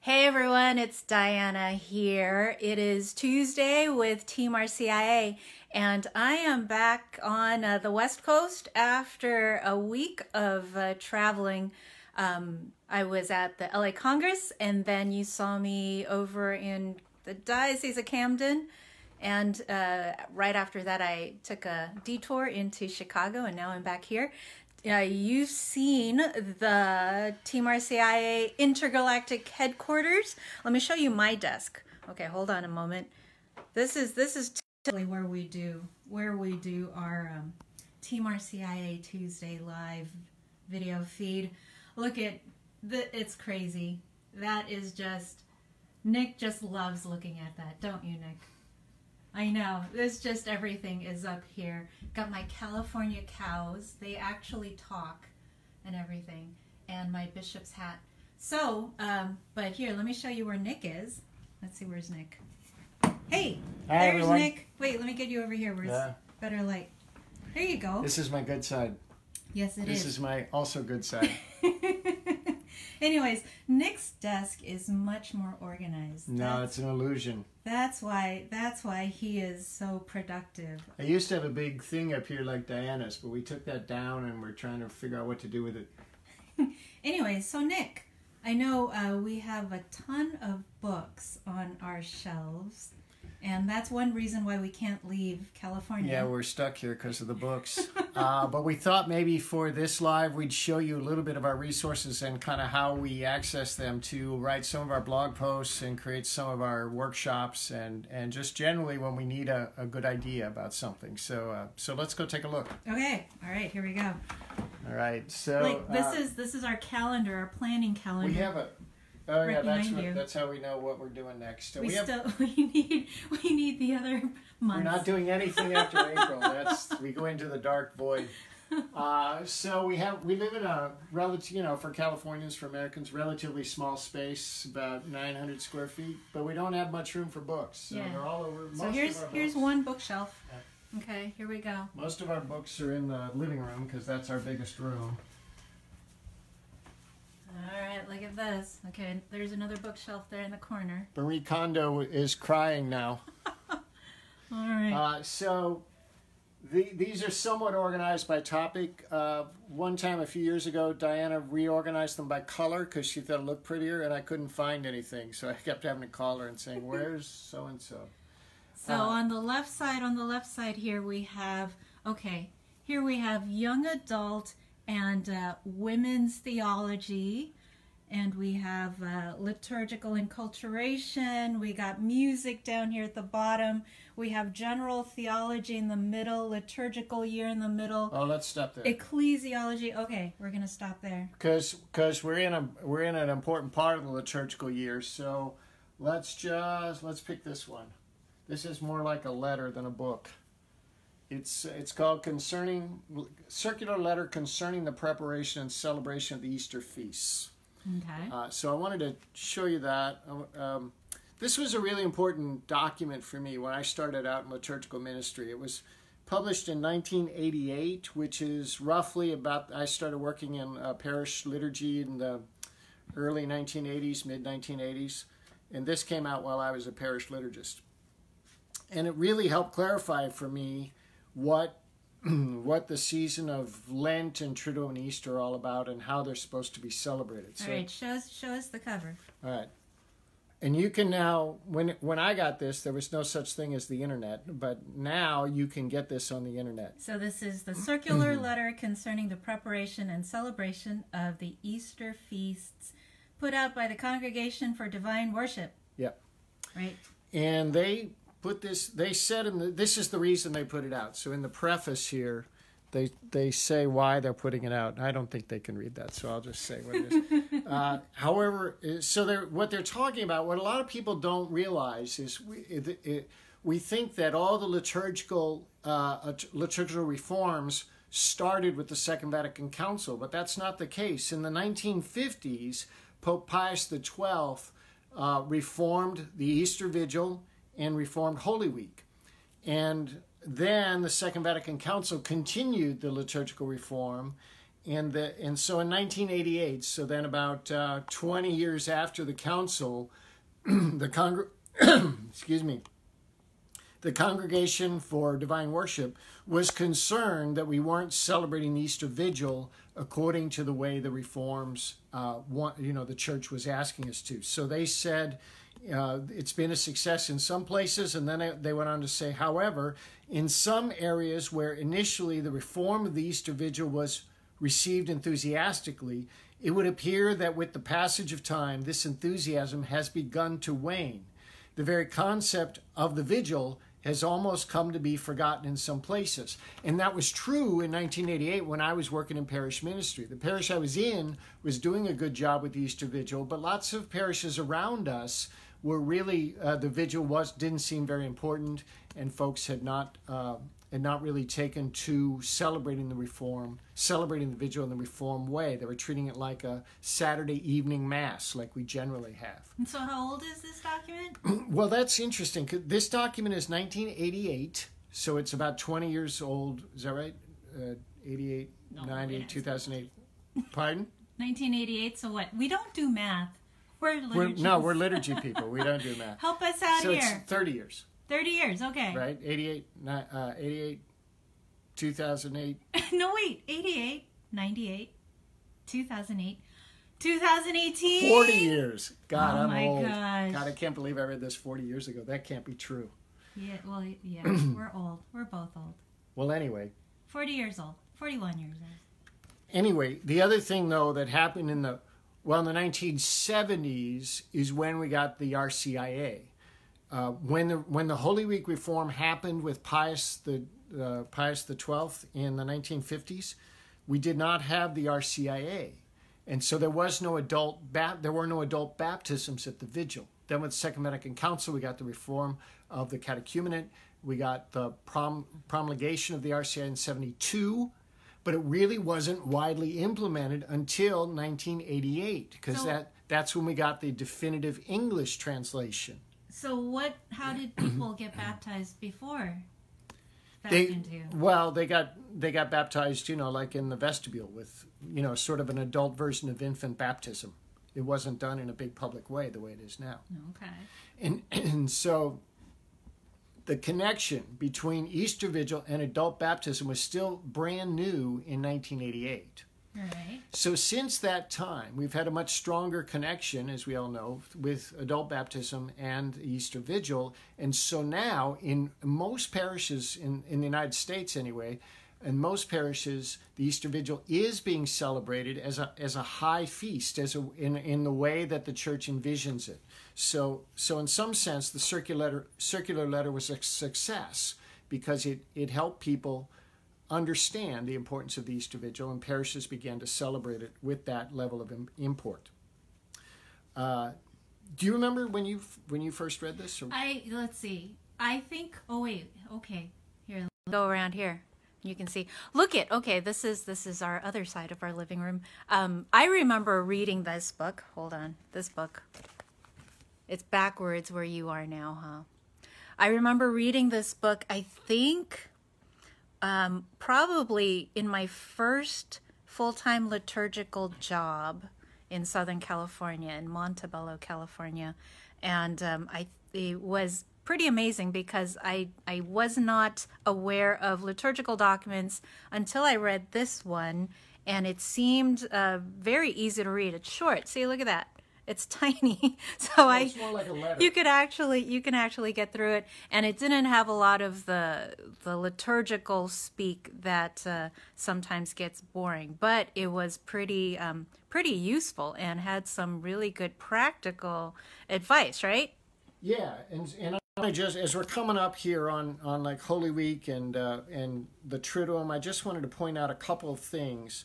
Hey everyone, it's Diana here. It is Tuesday with TeamRCIA, and I am back on the West Coast after a week of traveling. I was at the LA Congress, and then you saw me over in the Diocese of Camden, and right after that I took a detour into Chicago, and now I'm back here. You've seen the TeamRCIA intergalactic headquarters. Let me show you my desk. Okay, hold on a moment. This is typically where we do our TeamRCIA Tuesday live video feed. Look at it's crazy. That is just, Nick just loves looking at that, don't you, Nick? I know, it's just everything is up here. Got my California cows, they actually talk and everything, and my bishop's hat. So, but here, let me show you where Nick is. Let's see, where's Nick? Hey, hi, there's everyone. Nick. Wait, let me get you over here where it's better light. There you go. This is my good side. Yes, it is. This is my also good side. Anyways, Nick's desk is much more organized. No, it's an illusion. That's why he is so productive. I used to have a big thing up here like Diana's, but we took that down and we're trying to figure out what to do with it. Anyway, so Nick, I know we have a ton of books on our shelves, and that's one reason why we can't leave California. Yeah, we're stuck here because of the books. But we thought maybe for this live we'd show you a little bit of our resources and kind of how we access them to write some of our blog posts and create some of our workshops and just generally when we need a good idea about something. So so let's go take a look. Okay, all right, here we go. All right, so like this is our calendar, our planning calendar. we have a. Oh right yeah, that's how we know what we're doing next. So we need the other months. We're not doing anything after April. We go into the dark void. So we live in a relative, for Californians, for Americans, relatively small space, about 900 square feet, but we don't have much room for books. So they're all over. So here's one bookshelf. Yeah. Okay, here we go. Most of our books are in the living room because that's our biggest room. All right, look at this. Okay, there's another bookshelf there in the corner. Marie Kondo is crying now. All right. So these are somewhat organized by topic. One time a few years ago, Diana reorganized them by color because she thought it looked prettier, and I couldn't find anything. So I kept having to call her and saying, "Where's so-and-so?" So on the left side here we have, here we have young adult and women's theology, and we have liturgical enculturation. We got music down here at the bottom. We have general theology in the middle, liturgical year in the middle. Oh, let's stop there. Ecclesiology. Okay, we're gonna stop there because we're in an important part of the liturgical year. So let's pick this one. This is more like a letter than a book. It's called Circular Letter Concerning the Preparation and Celebration of the Easter Feasts. Okay. So I wanted to show you that. This was a really important document for me when I started out in liturgical ministry. It was published in 1988, which is roughly about, I started working in parish liturgy in the early 1980s, mid-1980s, and this came out while I was a parish liturgist. And it really helped clarify for me what the season of Lent and Triduum and Easter are all about and how they're supposed to be celebrated. All right, show us the cover. All right. And you can now, when I got this, there was no such thing as the internet, but now you can get this on the internet. So this is the circular letter concerning the preparation and celebration of the Easter feasts put out by the Congregation for Divine Worship. Yep. Right. And they put this, they said, this is the reason they put it out. So in the preface here, they say why they're putting it out. I don't think they can read that, so I'll just say what it is. However, so what they're talking about, what a lot of people don't realize is we think that all the liturgical reforms started with the Second Vatican Council, but that's not the case. In the 1950s, Pope Pius XII reformed the Easter Vigil and reformed Holy Week. And then the Second Vatican Council continued the liturgical reform And so in 1988, so then about 20 years after the council, excuse me, the Congregation for Divine Worship was concerned that we weren't celebrating the Easter Vigil according to the way the reforms, the church was asking us to. So they said it's been a success in some places, and then they went on to say, however, in some areas where initially the reform of the Easter Vigil was received enthusiastically, it would appear that with the passage of time, this enthusiasm has begun to wane. The very concept of the vigil has almost come to be forgotten in some places. And that was true in 1988 when I was working in parish ministry. The parish I was in was doing a good job with the Easter Vigil, but lots of parishes around us were really, the vigil didn't seem very important, and folks had not really taken to celebrating the vigil in the Reform way. They were treating it like a Saturday evening mass, like we generally have. And so how old is this document? Well, that's interesting. This document is 1988, so it's about 20 years old. Is that right? 88, no, 98, 2008. Pardon? 1988, so what? We don't do math. We're liturgy people. We don't do math. Help us out so here. So it's 30 years. 30 years, okay. Right? 88, 2008. No, wait. 88, 98, 2008, 2018. 40 years. God, I'm old. Gosh. God, I can't believe I read this 40 years ago. That can't be true. Yeah, well, yeah, we're old. We're both old. Well, anyway. 40 years old. 41 years old. Anyway, the other thing, though, that happened in the 1970s is when we got the RCIA. When the Holy Week reform happened with Pius XII in the 1950s, we did not have the RCIA, and so there were no adult baptisms at the vigil. Then with the Second Vatican Council, we got the reform of the catechumenate. We got the promulgation of the RCIA in 1972, but it really wasn't widely implemented until 1988, because that's when we got the definitive English translation. So how did people get baptized before? They got baptized, like in the vestibule with, sort of an adult version of infant baptism. It wasn't done in a big public way the way it is now. Okay. And so the connection between Easter Vigil and adult baptism was still brand new in 1988. Right. So since that time, we've had a much stronger connection, as we all know, with adult baptism and Easter Vigil. And so now, in most parishes, in the United States anyway, in most parishes, the Easter Vigil is being celebrated as a high feast, in the way that the Church envisions it. So in some sense, the circular letter was a success because it helped people understand the importance of the Easter Vigil, and parishes began to celebrate it with that level of import. Do you remember when you first read this? Or? Let's see. I think. Oh wait. Okay. Here. Go around here. You can see. Look it. Okay. This is our other side of our living room. I remember reading this book. Hold on. This book. It's backwards where you are now, huh? I remember reading this book. I think. Probably in my first full-time liturgical job in Southern California, in Montebello, California. And it was pretty amazing because I was not aware of liturgical documents until I read this one, and it seemed very easy to read. It's short. See, look at that. It's tiny, so it's more like a letter. you can actually get through it, and it didn't have a lot of the liturgical speak that sometimes gets boring, but it was pretty useful and had some really good practical advice, right? Yeah, and I just, as we're coming up here on like Holy Week and the Triduum, I just wanted to point out a couple of things.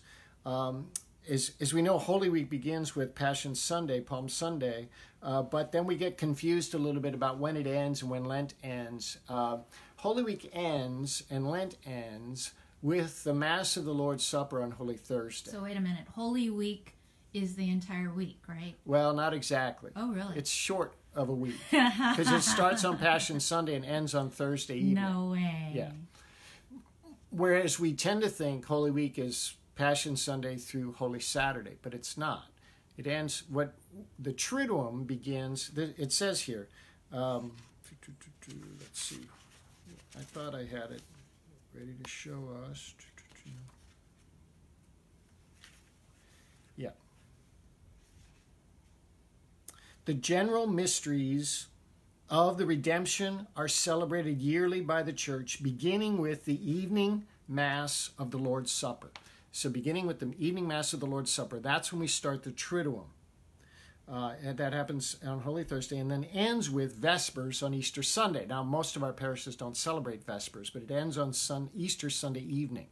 As we know, Holy Week begins with Passion Sunday, Palm Sunday, but then we get confused a little bit about when it ends and when Lent ends. Holy Week ends and Lent ends with the Mass of the Lord's Supper on Holy Thursday. So wait a minute. Holy Week is the entire week, right? Well, not exactly. Oh, really? It's short of a week because it starts on Passion Sunday and ends on Thursday evening. No way. Yeah. Whereas we tend to think Holy Week is Passion Sunday through Holy Saturday, but it's not. It ends, what the Triduum begins, it says here, let's see, I thought I had it ready to show us. Yeah. The general mysteries of the redemption are celebrated yearly by the church, beginning with the evening Mass of the Lord's Supper. So beginning with the evening Mass of the Lord's Supper, that's when we start the Triduum. And that happens on Holy Thursday, and then ends with Vespers on Easter Sunday. Now, most of our parishes don't celebrate Vespers, but it ends on Easter Sunday evening.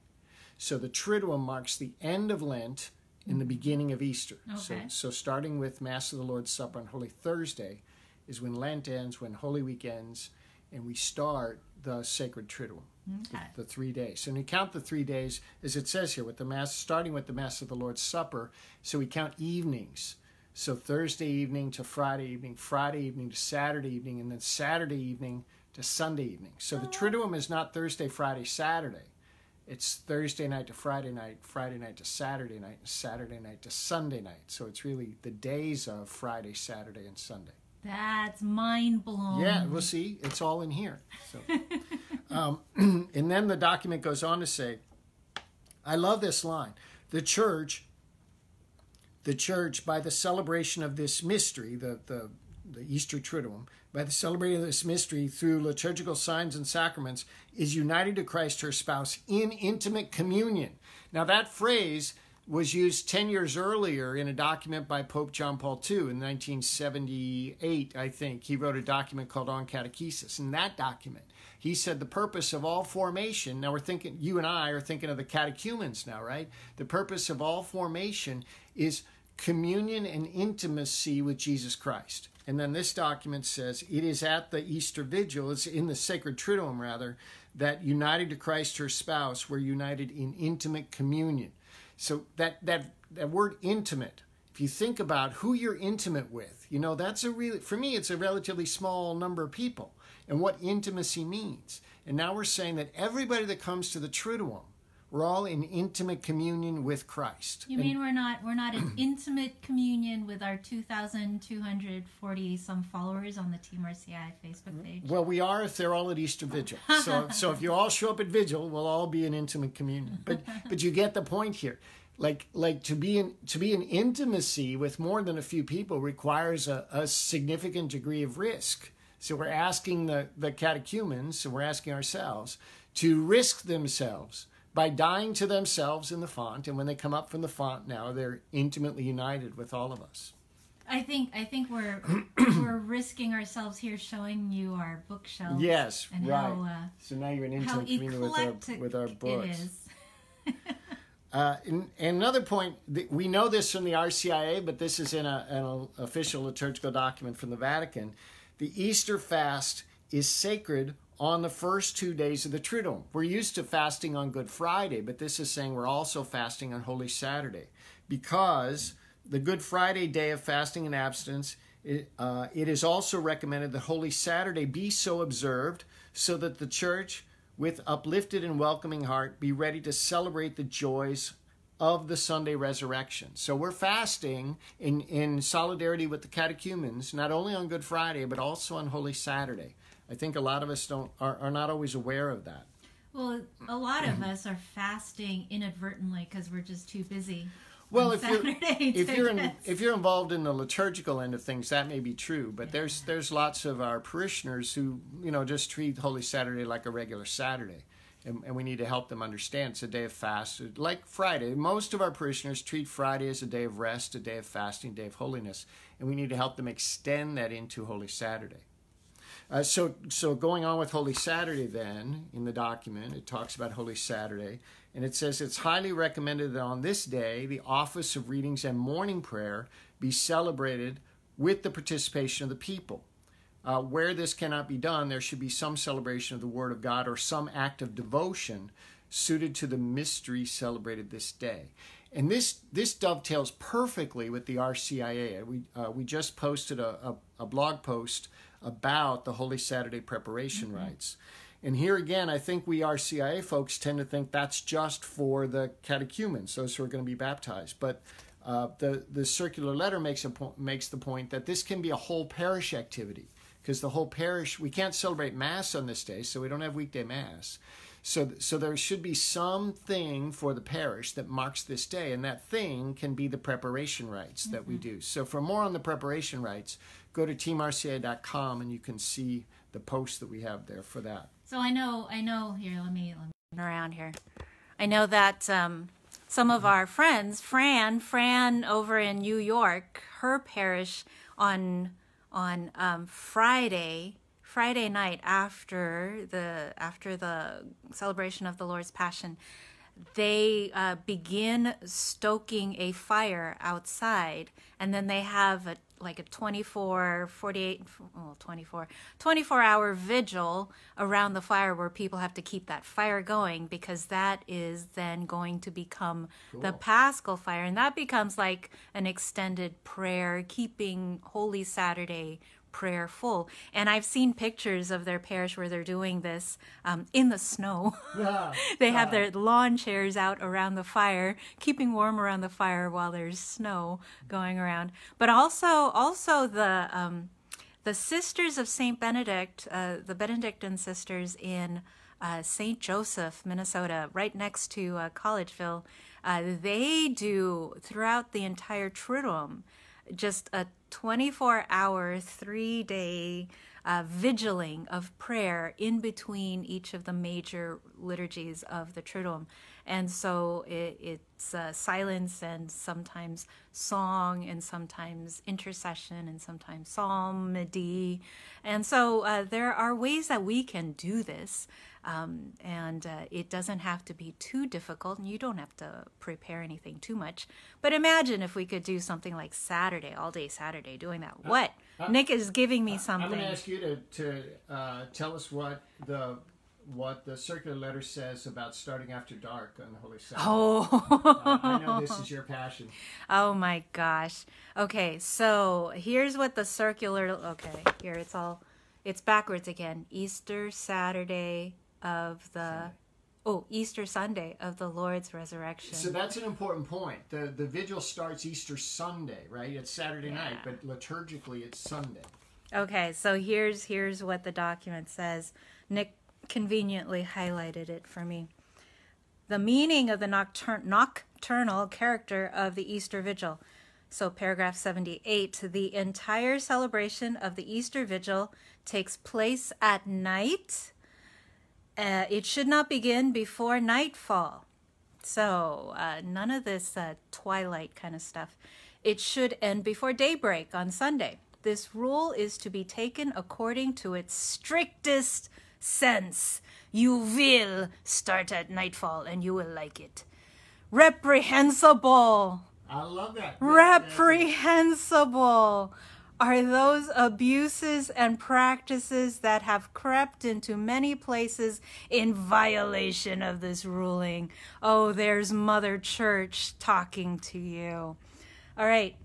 So the Triduum marks the end of Lent and the beginning of Easter. Okay. So starting with Mass of the Lord's Supper on Holy Thursday is when Lent ends, when Holy Week ends, and we start the Sacred Triduum, the 3 days. So when we count the 3 days, as it says here, with the Mass, starting with the Mass of the Lord's Supper, so we count evenings. So Thursday evening to Friday evening to Saturday evening, and then Saturday evening to Sunday evening. So the Triduum is not Thursday, Friday, Saturday. It's Thursday night to Friday night to Saturday night, and Saturday night to Sunday night. So it's really the days of Friday, Saturday, and Sunday. That's mind blowing. Yeah, we'll see. It's all in here. So, and then the document goes on to say, I love this line. The church, by the celebration of this mystery, the Easter Triduum, by the celebration of this mystery through liturgical signs and sacraments, is united to Christ, her spouse, in intimate communion. Now that phrase was used 10 years earlier in a document by Pope John Paul II in 1978, I think. He wrote a document called On Catechesis. In that document, he said the purpose of all formation, now we're thinking, you and I are thinking of the catechumens now, right? The purpose of all formation is communion and intimacy with Jesus Christ. And then this document says, it is at the Easter Vigil, it's in the Sacred Triduum rather, that united to Christ, her spouse, we're united in intimate communion. So that word intimate, if you think about who you're intimate with, you know, that's for me, it's a relatively small number of people and what intimacy means. And now we're saying that everybody that comes to the Triduum, we're all in intimate communion with Christ. You mean we're not in intimate communion with our 2,240 some followers on the TeamRCIA Facebook page? Well, we are if they're all at Easter Vigil. So if you all show up at Vigil, we'll all be in intimate communion. But you get the point here. Like to be in intimacy with more than a few people requires a significant degree of risk. So we're asking the catechumens, so we're asking ourselves to risk themselves by dying to themselves in the font, and when they come up from the font now, they're intimately united with all of us. I think we're risking ourselves here, showing you our bookshelves. Yes, and right. How, so now you're in intimate communion with our books. It is. And another point, we know this from the RCIA, but this is in an official liturgical document from the Vatican. The Easter fast is sacred on the first 2 days of the Triduum. We're used to fasting on Good Friday, but this is saying we're also fasting on Holy Saturday, because the Good Friday day of fasting and abstinence, it is also recommended that Holy Saturday be so observed so that the church, with uplifted and welcoming heart, be ready to celebrate the joys of the Sunday resurrection. So we're fasting in solidarity with the catechumens, not only on Good Friday, but also on Holy Saturday. I think a lot of us are not always aware of that. Well, a lot of us are fasting inadvertently because we're just too busy. Well, if you're involved in the liturgical end of things, that may be true. But there's lots of our parishioners who just treat Holy Saturday like a regular Saturday, and we need to help them understand it's a day of fast, like Friday. Most of our parishioners treat Friday as a day of rest, a day of fasting, a day of holiness, and we need to help them extend that into Holy Saturday. So going on with Holy Saturday then, in the document, it talks about Holy Saturday, and it says it's highly recommended that on this day, the office of readings and morning prayer be celebrated with the participation of the people. Where this cannot be done, there should be some celebration of the Word of God or some act of devotion suited to the mystery celebrated this day. And this dovetails perfectly with the RCIA. We just posted a blog post about the Holy Saturday preparation rites. And here again, I think we RCIA folks tend to think that's just for the catechumens, those who are going to be baptized. But the circular letter makes the point that this can be a whole parish activity, because the whole parish, we can't celebrate Mass on this day, so we don't have weekday Mass. So there should be something for the parish that marks this day, and that thing can be the preparation rites that we do. So for more on the preparation rites, go to teamrcia.com and you can see the post that we have there for that. So I know. Here, let me turn around here. I know that some of our friends, Fran over in New York, her parish on Friday night after the celebration of the Lord's Passion, they begin stoking a fire outside, and then they have a 24-hour vigil around the fire where people have to keep that fire going, because that is then going to become the Paschal fire, and that becomes like an extended prayer, keeping Holy Saturday prayer full. And I've seen pictures of their parish where they're doing this in the snow. They have their lawn chairs out around the fire, keeping warm around the fire while there's snow going around. But also the sisters of Saint Benedict, the Benedictine sisters in St. Joseph, Minnesota, right next to Collegeville, they do throughout the entire Triduum just a 24-hour, 3-day vigiling of prayer in between each of the major liturgies of the Triduum. And so it's silence and sometimes song and sometimes intercession and sometimes psalmody. And so there are ways that we can do this. And it doesn't have to be too difficult, and you don't have to prepare anything too much. But imagine if we could do something like Saturday, all day Saturday, doing that. What? Nick is giving me something. I'm going to ask you to tell us what the circular letter says about starting after dark on the Holy Sabbath. Oh. I know this is your passion. Oh my gosh. Okay, so here's what the circular, here it's backwards again. Easter Sunday of the Lord's resurrection. So that's an important point. The vigil starts Easter Sunday, right? It's Saturday night, but liturgically it's Sunday. Okay, so here's what the document says. Nick conveniently highlighted it for me. The meaning of the nocturnal character of the Easter Vigil. So paragraph 78, the entire celebration of the Easter Vigil takes place at night. It should not begin before nightfall. So none of this twilight kind of stuff. It should end before daybreak on Sunday. This rule is to be taken according to its strictest sense. You will start at nightfall and you will like it. Reprehensible. I love that. Reprehensible are those abuses and practices that have crept into many places in violation of this ruling. Oh, there's Mother Church talking to you. All right,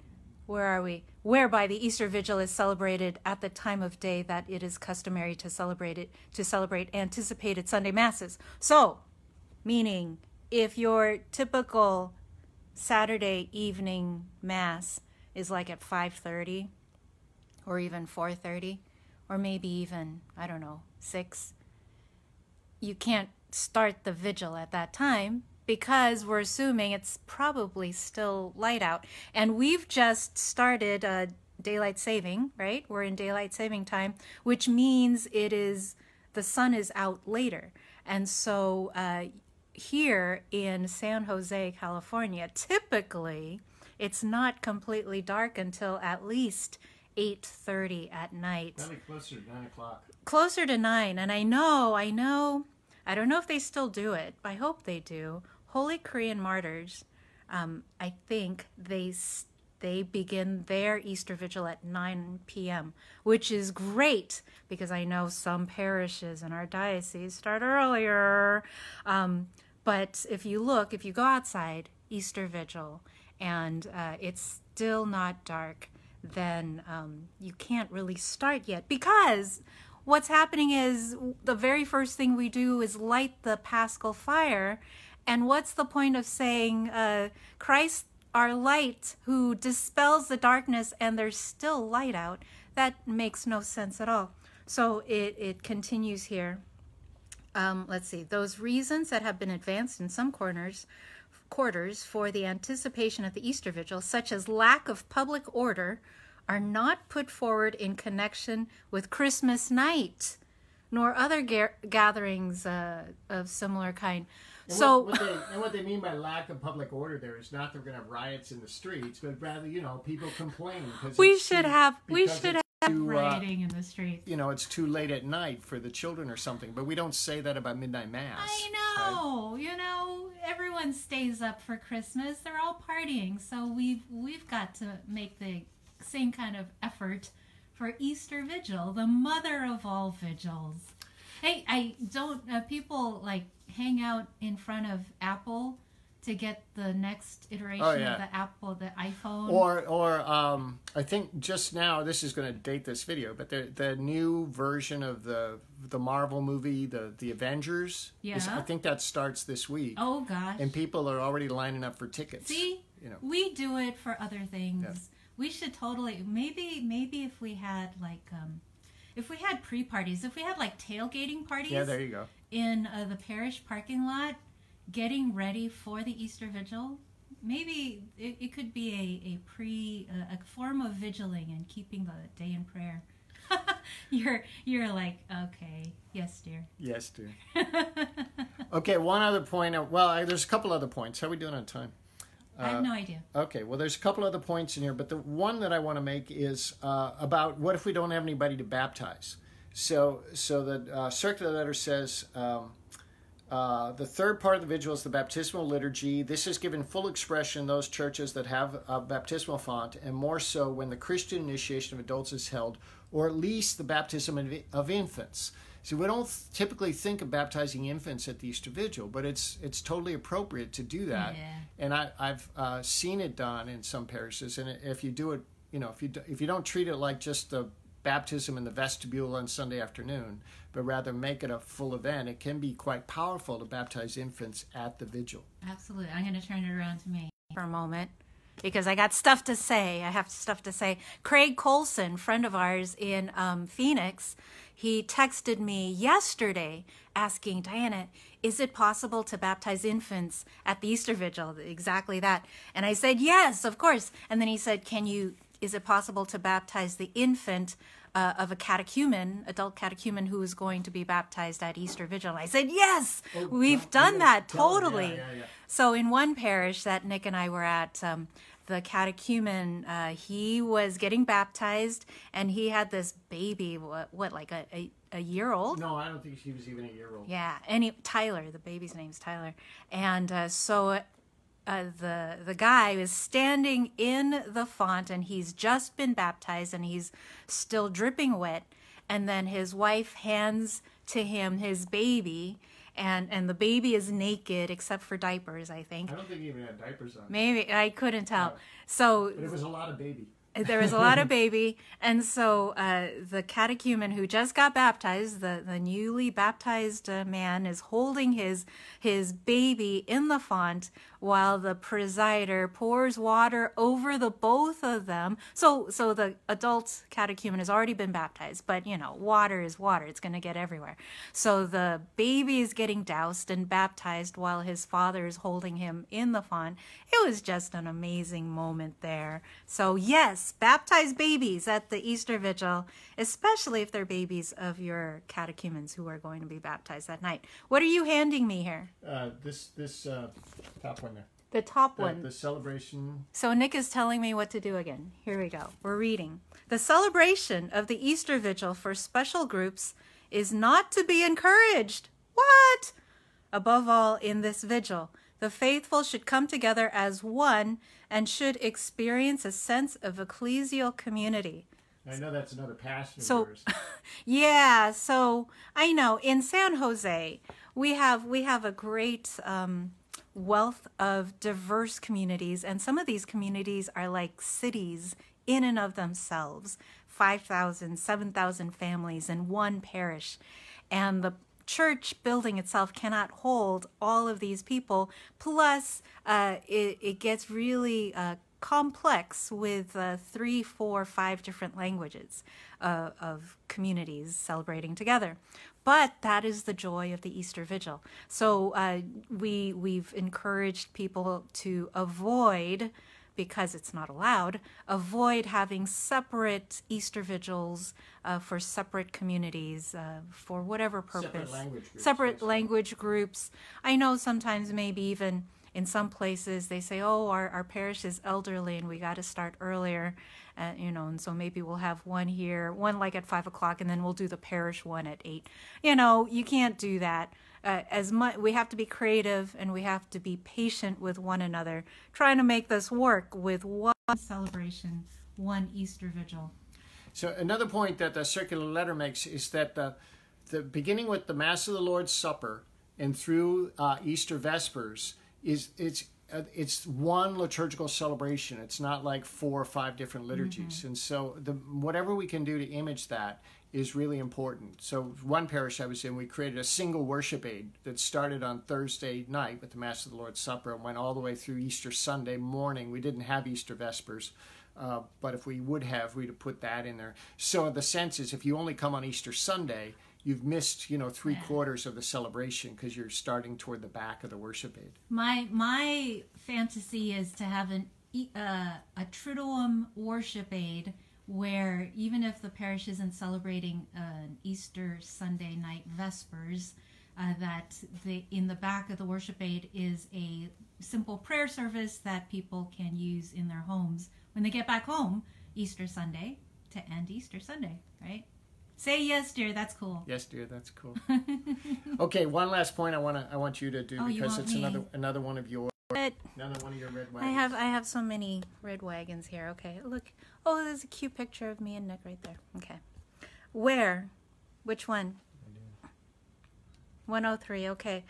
where are we? Whereby the Easter Vigil is celebrated at the time of day that it is customary to celebrate anticipated Sunday Masses. So, meaning if your typical Saturday evening Mass is like at 5:30 or even 4:30 or maybe even, 6, you can't start the vigil at that time because we're assuming it's probably still light out. And we've just started daylight saving, right? We're in daylight saving time, which means the sun is out later. And so here in San Jose, California, typically it's not completely dark until at least 8:30 at night. Probably closer to 9 o'clock. Closer to 9. And I know, I don't know if they still do it. I hope they do. Holy Korean Martyrs, I think they begin their Easter Vigil at 9 p.m., which is great because I know some parishes in our diocese start earlier. But if you go outside, Easter Vigil, and it's still not dark, then you can't really start yet because what's happening is the very first thing we do is light the paschal fire. And what's the point of saying, Christ, our light, who dispels the darkness, and there's still light out? That makes no sense at all. So it continues here. Let's see. Those reasons that have been advanced in some quarters for the anticipation of the Easter Vigil, such as lack of public order, are not put forward in connection with Christmas night, nor other gatherings of similar kind. And so, what they mean by lack of public order there is not that we're going to have riots in the streets, but rather, people complain because we should have too, rioting in the streets. It's too late at night for the children or something, but we don't say that about midnight mass. I know, right? Everyone stays up for Christmas. They're all partying, so we've got to make the same kind of effort for Easter Vigil, the mother of all vigils. Hey, I don't people like hang out in front of Apple to get the next iteration of the Apple, the iPhone. Or I think just now, this is going to date this video, but the new version of the Marvel movie, the Avengers. Yeah. I think that starts this week. Oh gosh. And people are already lining up for tickets. See, we do it for other things. Yeah. We should totally maybe if we had like if we had pre-parties, if we had like tailgating parties. Yeah, there you go. In the parish parking lot, getting ready for the Easter Vigil, maybe it could be a form of vigiling and keeping the day in prayer. You're like, okay, yes, dear. Yes, dear. Okay, one other point. Well, there's a couple other points. How are we doing on time? I have no idea. Okay, well, there's a couple other points in here, but the one that I want to make is about what if we don't have anybody to baptize? So the circular letter says, the third part of the vigil is the baptismal liturgy. This is given full expression in those churches that have a baptismal font, and more so when the Christian initiation of adults is held, or at least the baptism of infants. So we don't typically think of baptizing infants at the Easter Vigil, but it's totally appropriate to do that. Yeah. And I've seen it done in some parishes, and if you do it, if you don't treat it like just the baptism in the vestibule on Sunday afternoon, but rather make it a full event, it can be quite powerful to baptize infants at the vigil. Absolutely. I'm going to turn it around to me for a moment because I got stuff to say. I have stuff to say. Craig Colson, friend of ours in Phoenix, he texted me yesterday asking, Diana, is it possible to baptize infants at the Easter Vigil? Exactly that. And I said, yes, of course. And then he said, is it possible to baptize the infant of a catechumen, adult catechumen, who is going to be baptized at Easter Vigil? And I said, yes, we've done that, totally. Yeah. So in one parish that Nick and I were at, the catechumen, he was getting baptized, and he had this baby, like a year old? No, I don't think she was even a year old. Yeah, and Tyler, the baby's name's Tyler. And so the guy is standing in the font, and he's just been baptized, and he's still dripping wet. And then his wife hands to him his baby, and the baby is naked except for diapers, I think. I don't think he even had diapers on. Maybe, I couldn't tell. No. So but it was a lot of baby. There was a lot of baby, and so the catechumen who just got baptized, the newly baptized man, is holding his baby in the font while the presider pours water over the both of them. So the adult catechumen has already been baptized, but water is water; it's going to get everywhere. So the baby is getting doused and baptized while his father is holding him in the font. It was just an amazing moment there. So yes, baptize babies at the Easter Vigil, especially if they're babies of your catechumens who are going to be baptized that night. What are you handing me here? This top one there. The top one. The celebration. So Nick is telling me what to do again. Here we go. We're reading. The celebration of the Easter Vigil for special groups is not to be encouraged. What? Above all, in this vigil, the faithful should come together as one and should experience a sense of ecclesial community. I know that's another passion of yours. Yeah, so I know in San Jose we have a great wealth of diverse communities, and some of these communities are like cities in and of themselves, 5,000, 7,000 families in one parish. And the church building itself cannot hold all of these people. Plus, it gets really complex with 3, 4, 5 different languages of communities celebrating together. But that is the joy of the Easter Vigil. So we've encouraged people to avoid, because it's not allowed, avoid having separate Easter vigils for separate communities for whatever purpose. Separate language groups. I know sometimes maybe even in some places they say, oh, our parish is elderly and we got to start earlier, and so maybe we'll have one here, one like at 5 o'clock, and then we'll do the parish one at 8. You can't do that. We have to be creative and we have to be patient with one another, trying to make this work with one celebration, one Easter Vigil. So another point that the circular letter makes is that the beginning with the Mass of the Lord's Supper and through Easter Vespers it's one liturgical celebration. It's not like 4 or 5 different liturgies. Mm-hmm. And so whatever we can do to image that is really important. So one parish I was in, we created a single worship aid that started on Thursday night with the Mass of the Lord's Supper and went all the way through Easter Sunday morning. We didn't have Easter Vespers, but if we would have, we'd have put that in there. So the sense is if you only come on Easter Sunday, you've missed, 3/4 of the celebration because you're starting toward the back of the worship aid. My fantasy is to have a Triduum worship aid where even if the parish isn't celebrating an Easter Sunday night Vespers, that in the back of the worship aid is a simple prayer service that people can use in their homes when they get back home Easter Sunday to end Easter Sunday, right? Say yes, dear. That's cool. Yes, dear. That's cool. Okay, one last point I want you to do because it's another one of your red wagons. I have so many red wagons here. Okay, look. Oh, there's a cute picture of me and Nick right there. Okay, where? Which one? 103. Okay,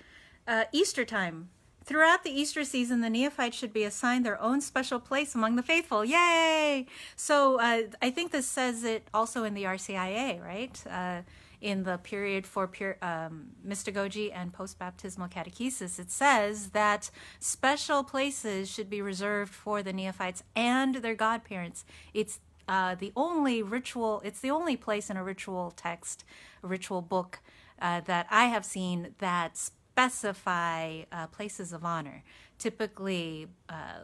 Easter time. Throughout the Easter season, the neophytes should be assigned their own special place among the faithful. Yay! So I think this says it also in the RCIA, right? In the period for mystagogy and post-baptismal catechesis, it says that special places should be reserved for the neophytes and their godparents. It's the only ritual. It's the only place in a ritual text, a ritual book that I have seen that specify places of honor. Typically,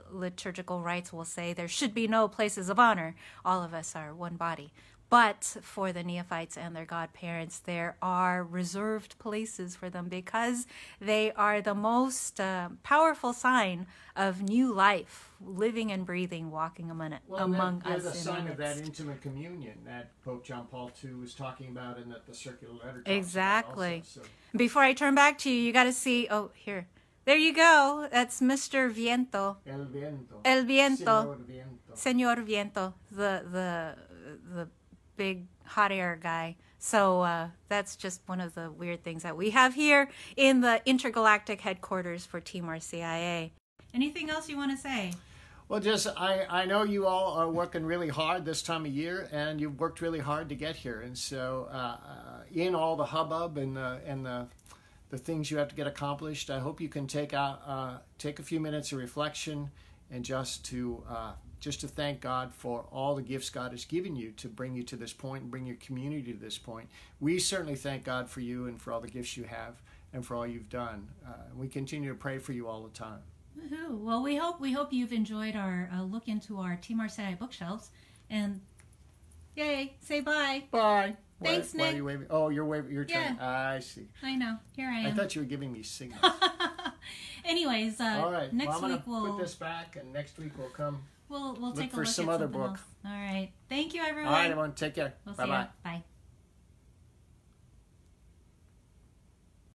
liturgical rites will say there should be no places of honor. All of us are one body. But for the neophytes and their godparents, there are reserved places for them because they are the most powerful sign of new life, living and breathing, walking among us. They're the sign of that intimate communion that Pope John Paul II was talking about and that the circular letter talks exactly. about also, so. Before I turn back to you, you got to see, oh, here. There you go. That's Mr. Viento. El Viento. El Viento. Señor Viento. Señor Viento. The big hot air guy. So that's just one of the weird things that we have here in the intergalactic headquarters for TeamRCIA. Anything else you want to say? Well, just I know you all are working really hard this time of year, and you've worked really hard to get here. And so in all the hubbub and the things you have to get accomplished, I hope you can take a few minutes of reflection and just to thank God for all the gifts God has given you to bring you to this point and bring your community to this point. We certainly thank God for you and for all the gifts you have and for all you've done. We continue to pray for you all the time. Woohoo. Well, we hope you've enjoyed our look into our TeamRCIA bookshelves. And yay, say bye. Bye. Thanks, Nick. Why are you waving? Oh, you're waving. You're turning. Yeah. I see. I know. Here I am. I thought you were giving me signals. Anyways, all right. Next week we'll put this back, and next week we'll come. We'll take a look for some other book. Else. All right. Thank you, everyone. All right, everyone. Take care. We'll see you. Bye.